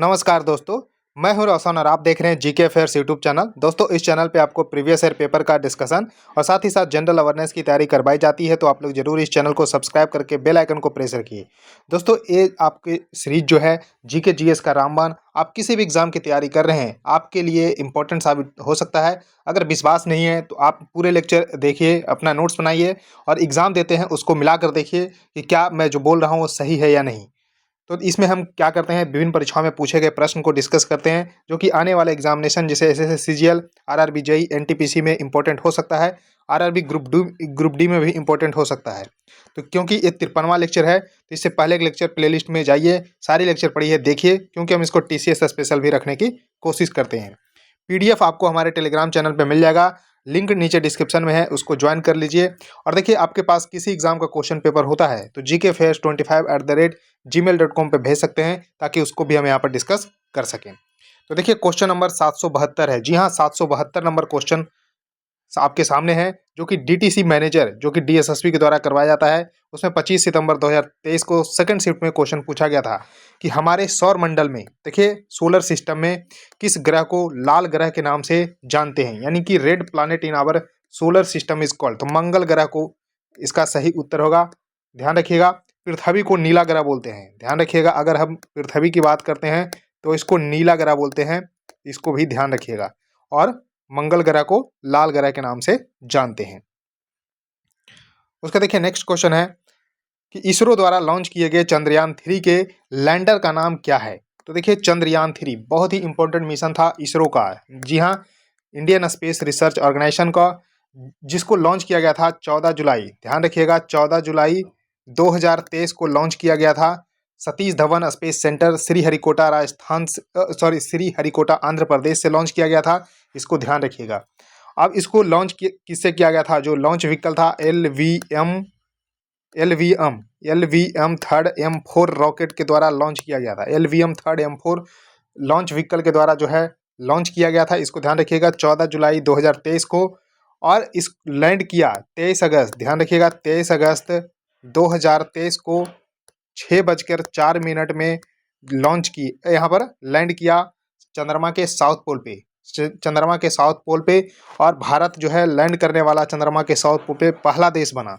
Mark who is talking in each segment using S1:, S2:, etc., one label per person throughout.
S1: नमस्कार दोस्तों, मैं हूं रोशन और आप देख रहे हैं जीके अफेयर्स यूट्यूब चैनल। दोस्तों, इस चैनल पे आपको प्रीवियस ईयर पेपर का डिस्कशन और साथ ही साथ जनरल अवेयरनेस की तैयारी करवाई जाती है, तो आप लोग जरूर इस चैनल को सब्सक्राइब करके बेल आइकन को प्रेस रखिए। दोस्तों, ये आपकी सीरीज जो है जीके जीएस का रामबाण, आप किसी भी एग्जाम की तैयारी कर रहे हैं आपके लिए इंपॉर्टेंट साबित हो सकता है। अगर विश्वास नहीं है तो आप पूरे लेक्चर देखिए, अपना नोट्स बनाइए और एग्जाम देते हैं उसको मिलाकर देखिए कि क्या मैं जो बोल रहा हूँ वो सही है या नहीं। तो इसमें हम क्या करते हैं, विभिन्न परीक्षाओं में पूछे गए प्रश्न को डिस्कस करते हैं, जो कि आने वाले एग्जामिनेशन जैसे SSC CGL, RRB JEE, NTPC में इंपॉर्टेंट हो सकता है। आरआरबी ग्रुप डी में भी इंपॉर्टेंट हो सकता है। तो क्योंकि ये 53वां लेक्चर है, तो इससे पहले एक लेक्चर प्लेलिस्ट में जाइए, सारी लेक्चर पढ़िए, देखिए, क्योंकि हम इसको टीसीएस स्पेशल भी रखने की कोशिश करते हैं। पीडीएफ आपको हमारे टेलीग्राम चैनल पे मिल जाएगा, लिंक नीचे डिस्क्रिप्शन में है, उसको ज्वाइन कर लीजिए। और देखिए, आपके पास किसी एग्जाम का क्वेश्चन पेपर होता है तो gkfairs25@gmail.com पे भेज सकते हैं, ताकि उसको भी हम यहाँ पर डिस्कस कर सकें। तो देखिए, क्वेश्चन नंबर 772 है। जी हाँ, 772 नंबर क्वेश्चन आपके सामने है, जो कि डीटीसी मैनेजर, जो कि डीएसएसपी के द्वारा करवाया जाता है। उसमें 25 सितंबर 2023 को सेकंड शिफ्ट में क्वेश्चन पूछा गया था कि हमारे सौर मंडल में, देखिए, सोलर सिस्टम में किस ग्रह को लाल ग्रह के नाम से जानते हैं, यानी कि red planet in our solar system is called. तो मंगल ग्रह को इसका सही उत्तर होगा। ध्यान रखिएगा, पृथ्वी को नीला ग्रह बोलते हैं। ध्यान रखिएगा, अगर हम पृथ्वी की बात करते हैं तो इसको नीला ग्रह बोलते हैं, इसको भी ध्यान रखिएगा। और मंगल ग्रह को लाल ग्रह के नाम से जानते हैं। उसका देखिए नेक्स्ट क्वेश्चन है कि इसरो द्वारा लॉन्च किए गए चंद्रयान 3 के लैंडर का नाम क्या है। तो देखिए, चंद्रयान 3 बहुत ही इंपॉर्टेंट मिशन था इसरो का। जी हाँ, इंडियन स्पेस रिसर्च ऑर्गेनाइजेशन का, जिसको लॉन्च किया गया था 14 जुलाई। ध्यान रखिएगा, 14 जुलाई 2023 को लॉन्च किया गया था। सतीश धवन स्पेस सेंटर श्रीहरिकोटा श्रीहरिकोटा आंध्र प्रदेश से लॉन्च किया गया था। इसको ध्यान रखिएगा। अब इसको लॉन्च किससे किया गया था? जो लॉन्च व्हीकल था एलवीएम थर्ड M4 रॉकेट के द्वारा लॉन्च किया गया था। LVM third M4 launch vehicle के द्वारा जो है लॉन्च किया गया था। इसको ध्यान रखिएगा, 14 जुलाई 2023 को। और इस लैंड किया 23 अगस्त, ध्यान रखिएगा, 23 अगस्त 2023 को 6:04 में लॉन्च की, यहाँ पर लैंड किया चंद्रमा के साउथ पोल पे। चंद्रमा के साउथ पोल पे, और भारत जो है लैंड करने वाला चंद्रमा के साउथ पोल पे पहला देश बना।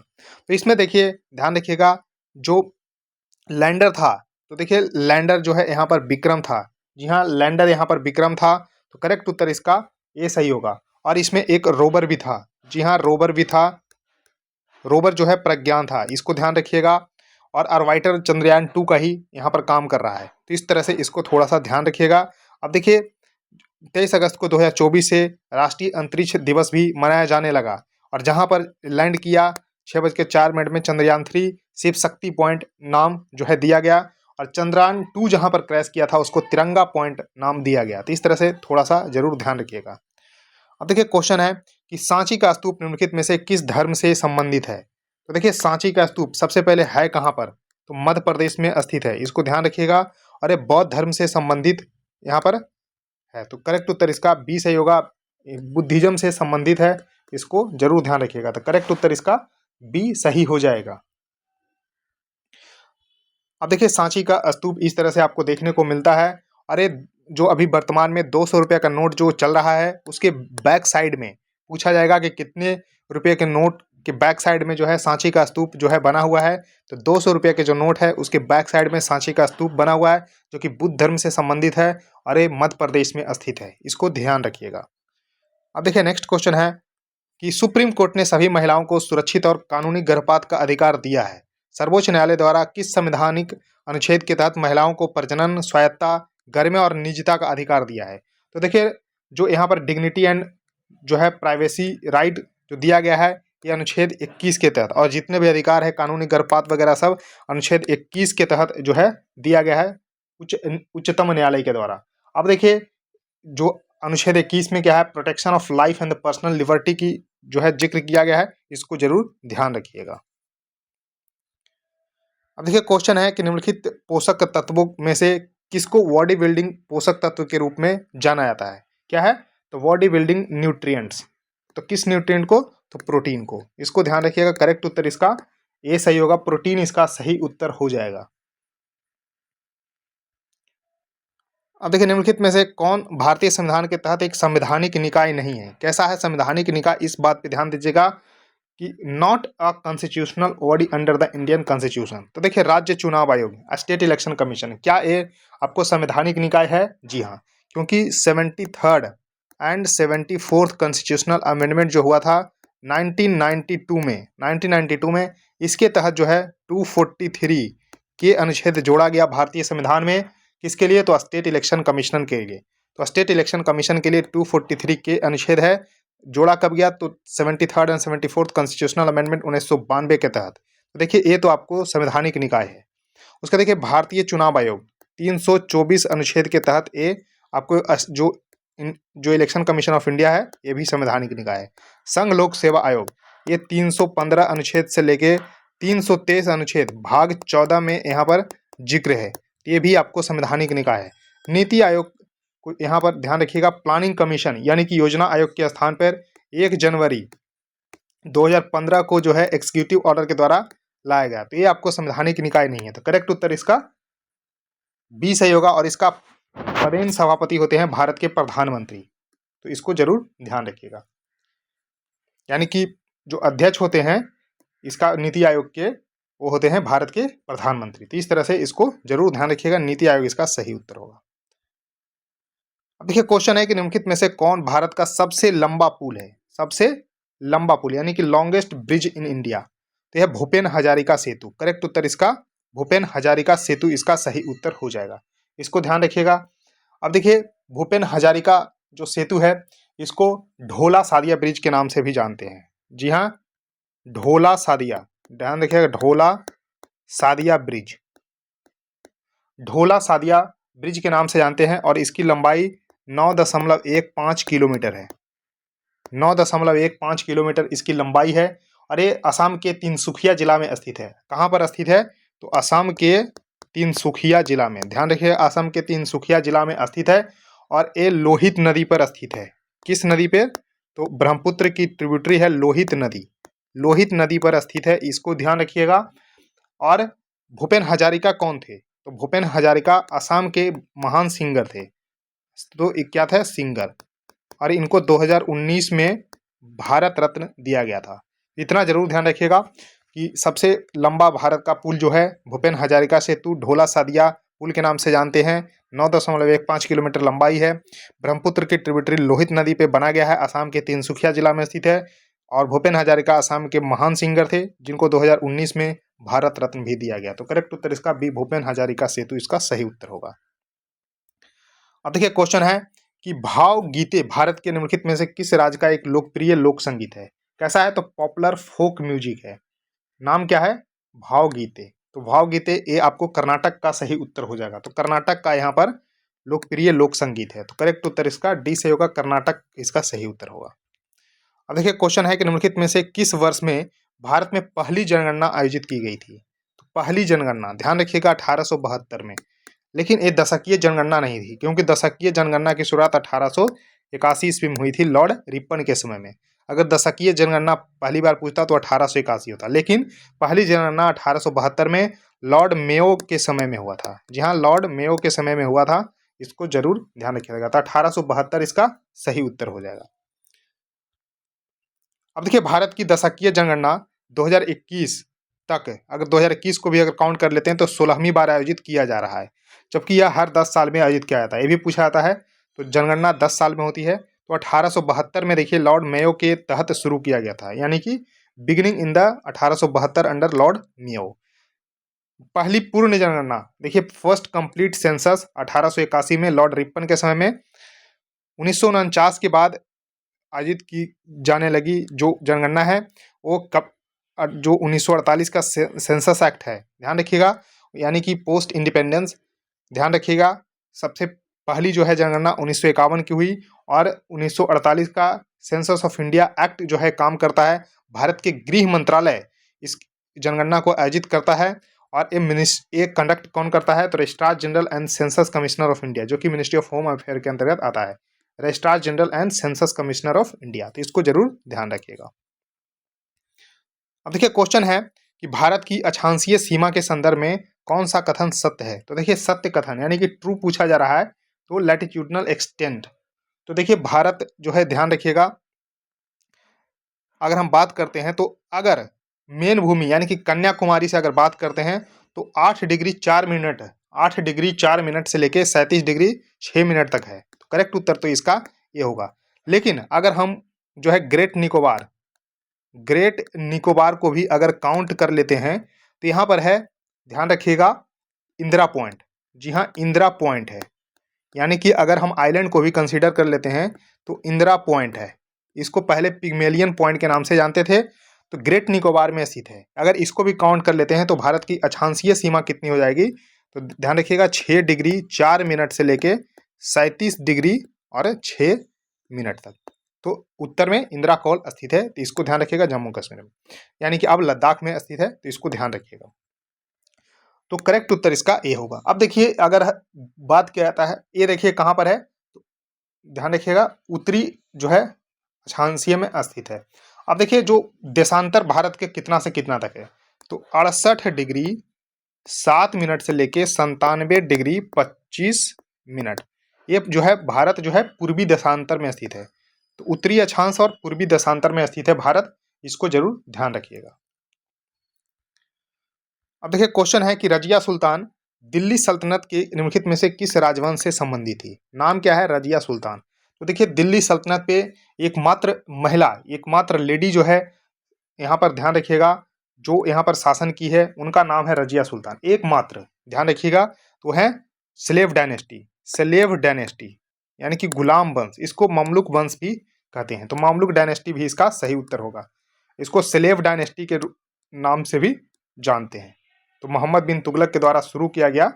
S1: तो इसमें देखिए, ध्यान रखिएगा, जो लैंडर था, तो देखिए लैंडर जो है यहाँ पर विक्रम था। जी हाँ, लैंडर यहाँ पर विक्रम था, तो करेक्ट उत्तर इसका ये सही होगा। और इसमें एक रोवर भी था। जी हाँ, रोवर भी था। रोवर जो है प्रज्ञान था, इसको ध्यान रखिएगा। और ऑर्बिटर चंद्रयान 2 का ही यहाँ पर काम कर रहा है, तो इस तरह से इसको थोड़ा सा ध्यान रखिएगा। अब देखिए, 23 अगस्त को 2024 से राष्ट्रीय अंतरिक्ष दिवस भी मनाया जाने लगा। और जहां पर लैंड किया 6:04 में चंद्रयान 3, शिव शक्ति पॉइंट नाम जो है दिया गया। और चंद्रयान 2 जहां पर क्रैश किया था उसको तिरंगा पॉइंट नाम दिया गया। तो इस तरह से थोड़ा सा जरूर ध्यान रखिएगा। अब देखिए, क्वेश्चन है कि सांची का स्तूप निम्नलिखित में से किस धर्म से संबंधित है। तो देखिए, सांची का स्तूप सबसे पहले है कहाँ पर? तो मध्य प्रदेश में स्थित है, इसको ध्यान रखिएगा। और ये बौद्ध धर्म से संबंधित यहाँ पर है, तो करेक्ट उत्तर इसका बी सही होगा। बुद्धिज्म से संबंधित है, इसको जरूर ध्यान रखिएगा। तो करेक्ट उत्तर इसका बी सही हो जाएगा। अब देखिए, सांची का स्तूप इस तरह से आपको देखने को मिलता है। अरे, जो अभी वर्तमान में 200 रुपये का नोट जो चल रहा है, उसके बैक साइड में पूछा जाएगा कि कितने रुपये के नोट के बैक साइड में जो है सांची का स्तूप जो है बना हुआ है। तो 200 रुपये के जो नोट है उसके बैक साइड में सांची का स्तूप बना हुआ है, जो कि बुद्ध धर्म से संबंधित है और ये मध्य प्रदेश में स्थित है, इसको ध्यान रखिएगा। अब देखिए, नेक्स्ट क्वेश्चन है कि सुप्रीम कोर्ट ने सभी महिलाओं को सुरक्षित और कानूनी गर्भपात का अधिकार दिया है। सर्वोच्च न्यायालय द्वारा किस संवैधानिक अनुच्छेद के तहत महिलाओं को प्रजनन, स्वायत्ता, गरिमा और निजता का अधिकार दिया है। तो देखिए, जो यहाँ पर डिग्निटी एंड जो है प्राइवेसी राइट जो दिया गया है, ये अनुच्छेद 21 के तहत, और जितने भी अधिकार है कानूनी गर्भपात वगैरह सब अनुच्छेद 21 के तहत जो है दिया गया है उच्चतम न्यायालय के द्वारा। अब देखिए, जो अनुच्छेद 21 में क्या है, protection of life and personal liberty की जो है जिक्र किया गया है, इसको जरूर ध्यान रखिएगा। अब देखिए, क्वेश्चन है कि निम्नलिखित पोषक तत्वों में से किसको बॉडी बिल्डिंग पोषक तत्व के रूप में जाना जाता है? क्या है? तो बॉडी बिल्डिंग न्यूट्रिएंट्स। तो किस न्यूट्रिएंट को? तो प्रोटीन को। इसको ध्यान रखिएगा, करेक्ट उत्तर इसका ए सही होगा। प्रोटीन इसका सही उत्तर हो जाएगा। अब देखिए निम्नलिखित में से कौन भारतीय संविधान के तहत एक संवैधानिक निकाय नहीं है। कैसा है संवैधानिक निकाय, इस बात पे ध्यान दीजिएगा कि not a constitutional body under the Indian constitution. तो देखिए राज्य चुनाव आयोग, स्टेट इलेक्शन कमीशन, क्या ये आपको संवैधानिक निकाय है? जी हाँ, क्योंकि 73rd and 74th constitutional amendment जो हुआ था 1992 में इसके तहत जो है 243 के अनुच्छेद जोड़ा गया भारतीय संविधान में। किसके लिए? तो स्टेट इलेक्शन कमीशन के लिए। तो स्टेट इलेक्शन कमीशन के लिए 243 के अनुच्छेद है, जोड़ा कब गया? तो 73rd and 74th constitutional amendment 1992 के तहत। तो देखिए ये तो आपको संवैधानिक निकाय है। उसका देखिए भारतीय चुनाव आयोग 324 अनुच्छेद के तहत ये आपको जो इलेक्शन कमीशन ऑफ इंडिया है ये भी संवैधानिक निकाय है। संघ लोक सेवा आयोग ये 315 अनुच्छेद से लेके 323 अनुच्छेद भाग 14 में यहाँ पर जिक्र है, ये भी आपको संवैधानिक निकाय है। नीति आयोग को यहाँ पर ध्यान रखिएगा, प्लानिंग कमीशन यानी कि योजना आयोग के स्थान पर 1 जनवरी 2015 को जो है एग्जीक्यूटिव ऑर्डर के द्वारा लाया गया। तो ये आपको संवैधानिक निकाय नहीं है। तो करेक्ट उत्तर इसका बी सही होगा। और इसका पदेन सभापति होते हैं भारत के प्रधानमंत्री, तो इसको जरूर ध्यान रखिएगा। यानी कि जो अध्यक्ष होते हैं इसका नीति आयोग के, वो होते हैं भारत के प्रधानमंत्री। तो इस तरह से इसको जरूर ध्यान रखिएगा, नीति आयोग इसका सही उत्तर होगा। अब देखिए क्वेश्चन है कि निम्नलिखित में से कौन भारत का सबसे लंबा पुल है? सबसे लंबा पुल यानी कि लॉन्गेस्ट ब्रिज इन इंडिया। तो यह भूपेन हजारिका सेतु। करेक्ट उत्तर इसका भूपेन हजारिका सेतु इसका सही उत्तर हो जाएगा, इसको ध्यान रखिएगा। अब देखिए भूपेन हजारिका जो सेतु है इसको ढोला सादिया ब्रिज के नाम से भी जानते हैं। जी हाँ, ढोला सादिया, ध्यान रखिएगा, ढोला सादिया ब्रिज, ढोला सादिया ब्रिज के नाम से जानते हैं। और इसकी लंबाई 9.15 किलोमीटर है, 9.15 किलोमीटर इसकी लंबाई है। और ये असम के तिनसुकिया जिला में स्थित है। कहाँ पर स्थित है? तो असम के तिनसुकिया जिला में, ध्यान रखिए असम के तिनसुकिया जिला में स्थित है। और ये लोहित नदी पर स्थित है। किस नदी पे? तो ब्रह्मपुत्र की ट्रिब्यूटरी है लोहित नदी, लोहित नदी पर स्थित है, इसको ध्यान रखिएगा। और भूपेन हजारिका कौन थे? तो भूपेन हजारिका असम के महान सिंगर थे। तो क्या था? सिंगर। और इनको 2019 में भारत रत्न दिया गया था। इतना जरूर ध्यान रखिएगा कि सबसे लंबा भारत का पुल जो है भूपेन हजारिका सेतु ढोला सादिया पुल के नाम से जानते हैं। 9.15 किलोमीटर लंबाई है, ब्रह्मपुत्र की ट्रिब्यूटरी लोहित नदी पे बना गया है, असम के तिनसुकिया जिला में स्थित है। और भूपेन हजारिका असम के महान सिंगर थे जिनको 2019 में भारत रत्न भी दिया गया। तो करेक्ट उत्तर इसका बी भूपेन हजारिका सेतु इसका सही उत्तर होगा। अब देखिए क्वेश्चन है कि भावगीते भारत के निम्नलिखित में से किस राज्य का एक लोकप्रिय लोक संगीत है? कैसा है? तो पॉपुलर फोक म्यूजिक है। नाम क्या है? भावगीते। तो भावगीते ये आपको कर्नाटक का सही उत्तर हो जाएगा। तो कर्नाटक का यहाँ पर लोकप्रिय लोक संगीत है। तो करेक्ट उत्तर इसका डी सही होगा, कर्नाटक इसका सही उत्तर होगा। अब देखिए क्वेश्चन है कि निम्नलिखित में से किस वर्ष में भारत में पहली जनगणना आयोजित की गई थी? तो पहली जनगणना ध्यान रखिएगा 1872 में। लेकिन ये दशकीय जनगणना नहीं थी, क्योंकि दशकीय जनगणना की शुरुआत 1881 ईस्वी में हुई थी लॉर्ड रिपन के समय में। अगर दशकीय जनगणना पहली बार पूछता तो 1881 होता, लेकिन पहली जनगणना 1872 में लॉर्ड मेयो के समय में हुआ था। जी हाँ, लॉर्ड मेयो के समय में हुआ था, इसको जरूर ध्यान रखिएगा। तो 1872 इसका सही उत्तर हो जाएगा। अब देखिए भारत की दशकीय जनगणना 2021 तक, अगर 2021 को भी अगर काउंट कर लेते हैं तो 16वीं बार आयोजित किया जा रहा है, जबकि यह हर 10 साल में आयोजित किया जाता है। ये भी पूछा जाता है। तो जनगणना 10 साल में होती है। तो 1872 में देखिए लॉर्ड मेयो के तहत शुरू किया गया था, यानी कि beginning in the 1872 under Lord Mayo. पहली पूर्ण जनगणना देखिए फर्स्ट कंप्लीट सेंसस 1881 में लॉर्ड रिपन के समय में। 1949 के बाद आयोजित की जाने लगी जो जनगणना है वो कब? जो 1948 का सेंसस एक्ट है, ध्यान रखिएगा, यानी कि पोस्ट इंडिपेंडेंस, ध्यान रखिएगा। सबसे पहली जो है जनगणना 1951 की हुई। और 1948 का सेंसस ऑफ इंडिया एक्ट जो है काम करता है, भारत के गृह मंत्रालय इस जनगणना को आयोजित करता है। और ये कंडक्ट कौन करता है? तो registrar general and census commissioner of India, जो कि मिनिस्ट्री ऑफ होम अफेयर के अंतर्गत आता है, registrar general and census commissioner of India. तो इसको जरूर ध्यान रखिएगा। अब देखिए क्वेश्चन है कि भारत की अक्षांशीय सीमा के संदर्भ में कौन सा कथन सत्य है? तो देखिए सत्य कथन यानी कि ट्रू पूछा जा रहा है, तो लैटिट्यूडनल एक्सटेंट, तो देखिए भारत जो है, ध्यान रखिएगा, अगर हम बात करते हैं तो अगर मेन भूमि यानी कि कन्याकुमारी से अगर बात करते हैं तो 8 डिग्री 4 मिनट, 8 डिग्री 4 मिनट से लेके 37 डिग्री 6 मिनट तक है। तो करेक्ट उत्तर तो इसका ये होगा। लेकिन अगर हम जो है ग्रेट निकोबार को भी अगर काउंट कर लेते हैं तो यहाँ पर है, ध्यान रखिएगा, इंदिरा पॉइंट। जी हाँ, इंदिरा पॉइंट है, यानी कि अगर हम आइलैंड को भी कंसीडर कर लेते हैं तो इंदिरा पॉइंट है। इसको पहले पिग्मेलियन पॉइंट के नाम से जानते थे, तो ग्रेट निकोबार में स्थित है। अगर इसको भी काउंट कर लेते हैं तो भारत की अक्षांशीय सीमा कितनी हो जाएगी, तो ध्यान रखिएगा 6 डिग्री 4 मिनट से लेके 37 डिग्री और 6 मिनट तक। तो उत्तर में इंदिरा कौल स्थित है, तो इसको ध्यान रखिएगा, जम्मू कश्मीर में, यानी कि अब लद्दाख में स्थित है, तो इसको ध्यान रखिएगा। तो करेक्ट उत्तर इसका ए होगा। अब देखिए अगर बात किया जाता है, ये देखिए कहाँ पर है, तो ध्यान रखिएगा उत्तरी जो है अक्षांशीय में स्थित है। अब देखिए जो देशांतर भारत के कितना से कितना तक है, तो 68 डिग्री 7 मिनट से लेके 97 डिग्री 25 मिनट, ये जो है भारत जो है पूर्वी देशांतर में स्थित है। तो उत्तरी अक्षांश और पूर्वी देशांतर में स्थित है भारत, इसको जरूर ध्यान रखिएगा। अब देखिए क्वेश्चन है कि रजिया सुल्तान दिल्ली सल्तनत के निम्नलिखित में से किस राजवंश से संबंधित थी। नाम क्या है, रजिया सुल्तान। तो देखिए दिल्ली सल्तनत पे एकमात्र महिला, एकमात्र लेडी जो है, यहाँ पर ध्यान रखिएगा, जो यहाँ पर शासन की है उनका नाम है रजिया सुल्तान, एकमात्र, ध्यान रखिएगा। तो है स्लेव डायनेस्टी, स्लेव डायनेस्टी यानी कि गुलाम वंश, इसको ममलुक वंश भी कहते हैं, तो ममलुक डायनेस्टी भी इसका सही उत्तर होगा। इसको स्लेव डायनेस्टी के नाम से भी जानते हैं। तो मोहम्मद बिन तुगलक के द्वारा शुरू किया गया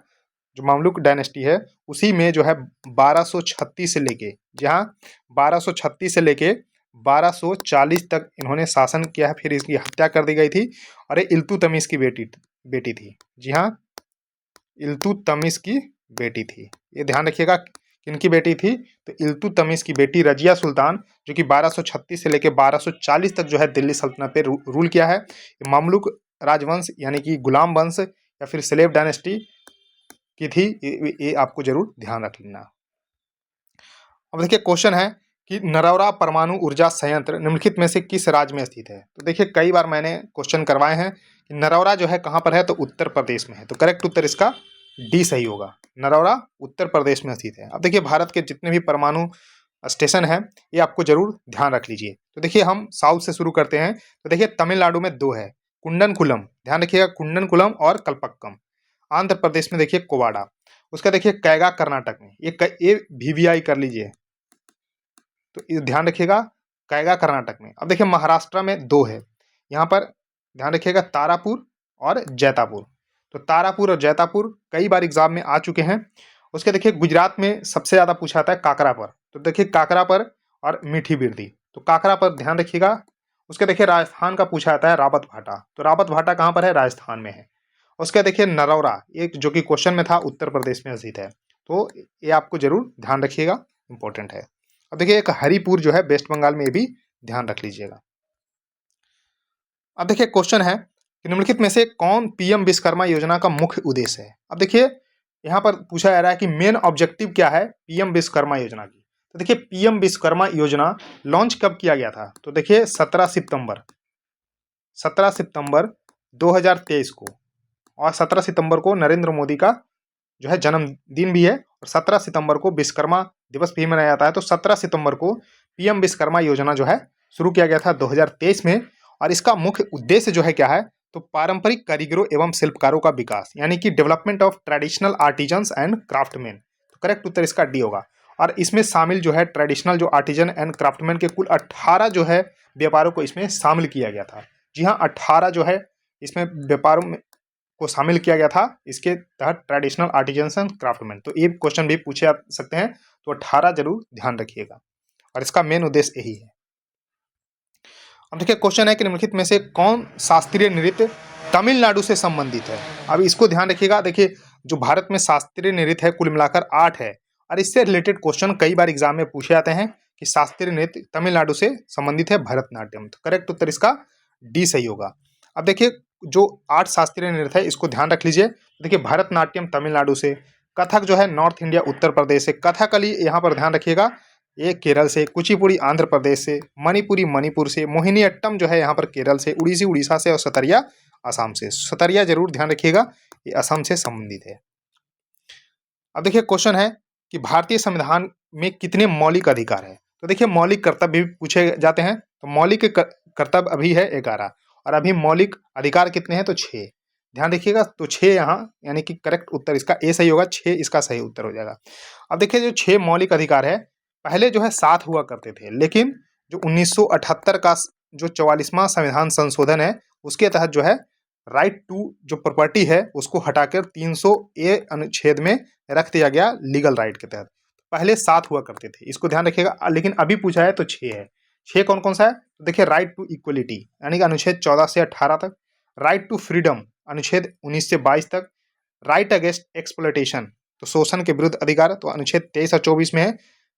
S1: जो ममलुक डायनेस्टी है, उसी में जो है 1236 से लेके, जहाँ 1236 से लेके 1240 तक इन्होंने शासन किया है, फिर इसकी हत्या कर दी गई थी, और ये इल्तुतमिश की बेटी थी। जी हाँ, इल्तुतमिश की बेटी थी, ये ध्यान रखिएगा किनकी बेटी थी, तो इल्तुतमिश की बेटी रजिया सुल्तान, जो कि 1236 से लेकर 1240 तक जो है दिल्ली सल्तनत पे रूल किया है। ममलुक राजवंश यानी कि गुलाम वंश या फिर स्लेव डायनेस्टी की थी, ये आपको जरूर ध्यान रख लेना। अब देखिए क्वेश्चन है कि नरौरा परमाणु ऊर्जा संयंत्र निम्नलिखित में से किस राज्य में स्थित है। तो देखिए कई बार मैंने क्वेश्चन करवाए हैं कि नरौरा जो है कहाँ पर है, तो उत्तर प्रदेश में है, तो करेक्ट उत्तर इसका डी सही होगा। नरौरा उत्तर प्रदेश में स्थित है। अब देखिए भारत के जितने भी परमाणु स्टेशन है ये आपको जरूर ध्यान रख लीजिए। तो देखिए हम साउथ से शुरू करते हैं, तो देखिए तमिलनाडु में 2 है, कुंडनकुलम, ध्यान रखिएगा, कुंडनकुलम और कल्पक्कम। आंध्र प्रदेश में देखिए कोवाडा, उसका देखिए कैगा कर्नाटक में, ये VVI कर लीजिए, तो ये ध्यान रखिएगा, कैगा कर्नाटक में। अब देखिए महाराष्ट्र में 2 है, यहाँ पर ध्यान रखिएगा, तारापुर और जैतापुर। तो तारापुर और जैतापुर कई बार एग्जाम में आ चुके हैं। उसके देखिए गुजरात में सबसे ज़्यादा पूछा आता है काकरा पर, तो देखिए काकरा पर और मीठी बिरदी, तो काकरा पर ध्यान रखिएगा। उसके देखिए राजस्थान का पूछा जाता है रावत भाटा, तो रावत भाटा कहाँ पर है, राजस्थान में है। उसके देखिए नरौरा, एक जो कि क्वेश्चन में था, उत्तर प्रदेश में स्थित है, तो ये आपको जरूर ध्यान रखिएगा, इंपॉर्टेंट है। अब देखिए एक हरिपुर जो है वेस्ट बंगाल में, भी ध्यान रख लीजिएगा। अब देखिए क्वेश्चन है कि निम्नलिखित में से कौन PM विश्वकर्मा योजना का मुख्य उद्देश्य है। अब देखिए यहाँ पर पूछा जा रहा है कि मेन ऑब्जेक्टिव क्या है PM विश्वकर्मा योजना की। तो देखिए PM विश्वकर्मा योजना लॉन्च कब किया गया था, तो देखिए 17 सितंबर 2023 को, और 17 सितंबर को नरेंद्र मोदी का जो है जन्मदिन भी है, और 17 सितंबर को विश्वकर्मा दिवस भी मनाया जाता है। तो 17 सितंबर को PM विश्वकर्मा योजना जो है शुरू किया गया था 2023 में, और इसका मुख्य उद्देश्य जो है क्या है, तो पारंपरिक कारीगरों एवं शिल्पकारों का विकास, यानी कि development of traditional artisans and craftsman. तो करेक्ट उत्तर इसका डी होगा। और इसमें शामिल जो है ट्रेडिशनल जो आर्टिजन एंड क्राफ्टमैन के कुल 18 जो है व्यापारों को इसमें शामिल किया गया था। जी हाँ, 18 जो है इसमें व्यापारों में को शामिल किया गया था, इसके तहत ट्रेडिशनल आर्टिजन्स एंड क्राफ्टमैन। तो ये क्वेश्चन भी पूछे जा सकते हैं, तो 18 जरूर ध्यान रखिएगा, और इसका मेन उद्देश्य यही है। अब देखिए क्वेश्चन है कि निम्नलिखित में से कौन शास्त्रीय नृत्य तमिलनाडु से संबंधित है। अब इसको ध्यान रखिएगा, देखिए जो भारत में शास्त्रीय नृत्य है कुल मिलाकर 8 है, और इससे रिलेटेड क्वेश्चन कई बार एग्जाम में पूछे जाते हैं कि शास्त्रीय नृत्य तमिलनाडु से संबंधित है भरतनाट्यम। तो करेक्ट उत्तर इसका डी सही होगा। अब देखिए जो 8 शास्त्रीय नृत्य है इसको ध्यान रख लीजिए। देखिए भरतनाट्यम तमिलनाडु से, कथक जो है नॉर्थ इंडिया उत्तर प्रदेश से, कथकली यहाँ पर ध्यान रखिएगा ये केरल से, कुचिपुड़ी आंध्र प्रदेश से, मणिपुरी मणिपुर से, मोहिनीअट्टम जो है यहाँ पर केरल से, उड़ीसी उड़ीसा से और सतरिया असम से। सतरिया जरूर ध्यान रखिएगा ये असम से संबंधित है। अब देखिए क्वेश्चन है कि भारतीय संविधान में कितने मौलिक अधिकार है। तो देखिए मौलिक कर्तव्य भी पूछे जाते हैं, तो मौलिक कर्तव्य अभी है 11 और अभी मौलिक अधिकार कितने हैं तो 6। ध्यान देखिएगा तो 6 यहाँ यानी कि करेक्ट उत्तर इसका ए सही होगा, 6 इसका सही उत्तर हो जाएगा। अब देखिए जो 6 मौलिक अधिकार है पहले जो है 7 हुआ करते थे, लेकिन जो 1978 का जो 44वां संविधान संशोधन है उसके तहत जो है राइट टू जो प्रॉपर्टी है उसको हटाकर 300A अनुच्छेद में रख दिया गया लीगल राइट के तहत। पहले 7 हुआ करते थे, इसको ध्यान रखिएगा, लेकिन अभी पूछा है तो 6 है। 6 कौन कौन सा है तो देखिए राइट टू इक्वलिटी यानी कि अनुच्छेद 14 से 18 तक, राइट टू फ्रीडम अनुच्छेद 19 से 22 तक, राइट अगेंस्ट एक्सप्लॉयटेशन तो शोषण के विरुद्ध अधिकार तो अनुच्छेद 23 और 24 में है,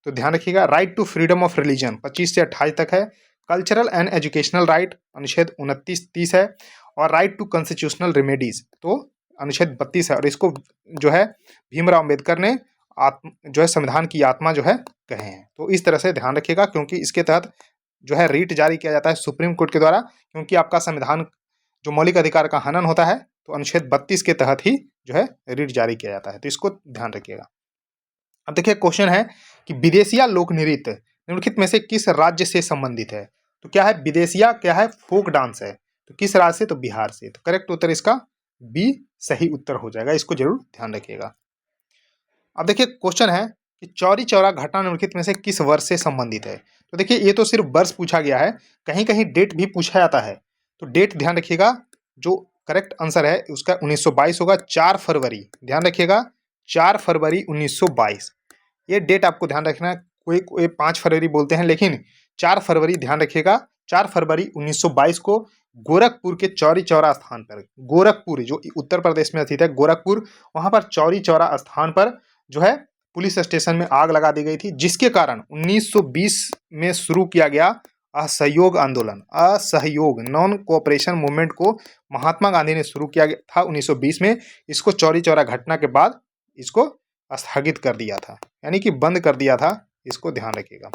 S1: तो ध्यान रखिएगा। Right to freedom of religion 25 से 28 तक है, कल्चरल एंड एजुकेशनल राइट अनुच्छेद 29-30 है, और राइट टू कॉन्स्टिट्यूशनल रेमेडीज तो अनुच्छेद 32 है। और इसको जो है भीमराव अम्बेडकर ने जो है संविधान की आत्मा जो है कहे हैं। तो इस तरह से ध्यान रखिएगा क्योंकि इसके तहत जो है रीट जारी किया जाता है सुप्रीम कोर्ट के द्वारा, क्योंकि आपका संविधान जो मौलिक अधिकार का हनन होता है तो अनुच्छेद 32 के तहत ही जो है रीट जारी किया जाता है, तो इसको ध्यान रखिएगा। अब देखिए क्वेश्चन है कि विदेशिया लोक नृत्य निम्नलिखित में से किस राज्य से संबंधित है। तो क्या है विदेशिया, क्या है फोक डांस है, तो किस राज्य से तो बिहार से। तो करेक्ट उत्तर इसका बी सही उत्तर हो जाएगा, इसको जरूर ध्यान रखिएगा। अब देखिए क्वेश्चन है कि चौरी चौरा घटना निम्नलिखित में से किस वर्ष से संबंधित है। तो देखिए ये तो सिर्फ वर्ष पूछा गया है, कहीं कहीं डेट भी पूछा जाता है, तो डेट ध्यान रखिएगा। जो करेक्ट आंसर है उसका 1922 होगा, 4 फरवरी, ध्यान रखिएगा 4 फरवरी 1922। ये डेट आपको ध्यान रखना है, कोई 5 फरवरी बोलते हैं लेकिन 4 फरवरी ध्यान रखिएगा। 4 फरवरी 1922 को गोरखपुर के चौरी चौरा स्थान पर, गोरखपुर जो उत्तर प्रदेश में स्थित है गोरखपुर, वहां पर चौरी चौरा स्थान पर जो है पुलिस स्टेशन में आग लगा दी गई थी, जिसके कारण 1920 में शुरू किया गया असहयोग आंदोलन, असहयोग नॉन कोऑपरेशन मूवमेंट को महात्मा गांधी ने शुरू किया था 1920 में। इसको चौरी चौरा घटना के बाद इसको स्थगित कर दिया था, यानी कि बंद कर दिया था, इसको ध्यान रखिएगा।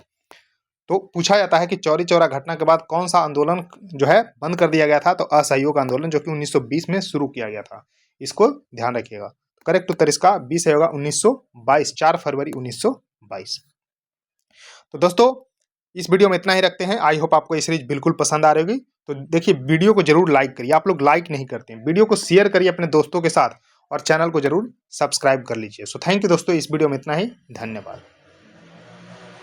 S1: तो पूछा जाता है कि चौरी चौरा घटना के बाद कौन सा आंदोलन जो है बंद कर दिया गया था, तो असहयोग आंदोलन जो कि 1920 में शुरू किया गया था, इसको ध्यान रखिएगा। करेक्ट उत्तर इसका 20 होगा 1922, 4 फरवरी 1922। तो दोस्तों इस वीडियो में इतना ही रखते हैं। आई होप आपको ये सीरीज बिल्कुल पसंद आ रही होगी। तो देखिए वीडियो को जरूर लाइक करिए, आप लोग लाइक नहीं करते हैं, वीडियो को शेयर करिए अपने दोस्तों के साथ और चैनल को जरूर सब्सक्राइब कर लीजिए। सो थैंक यू दोस्तों, इस वीडियो में इतना ही, धन्यवाद।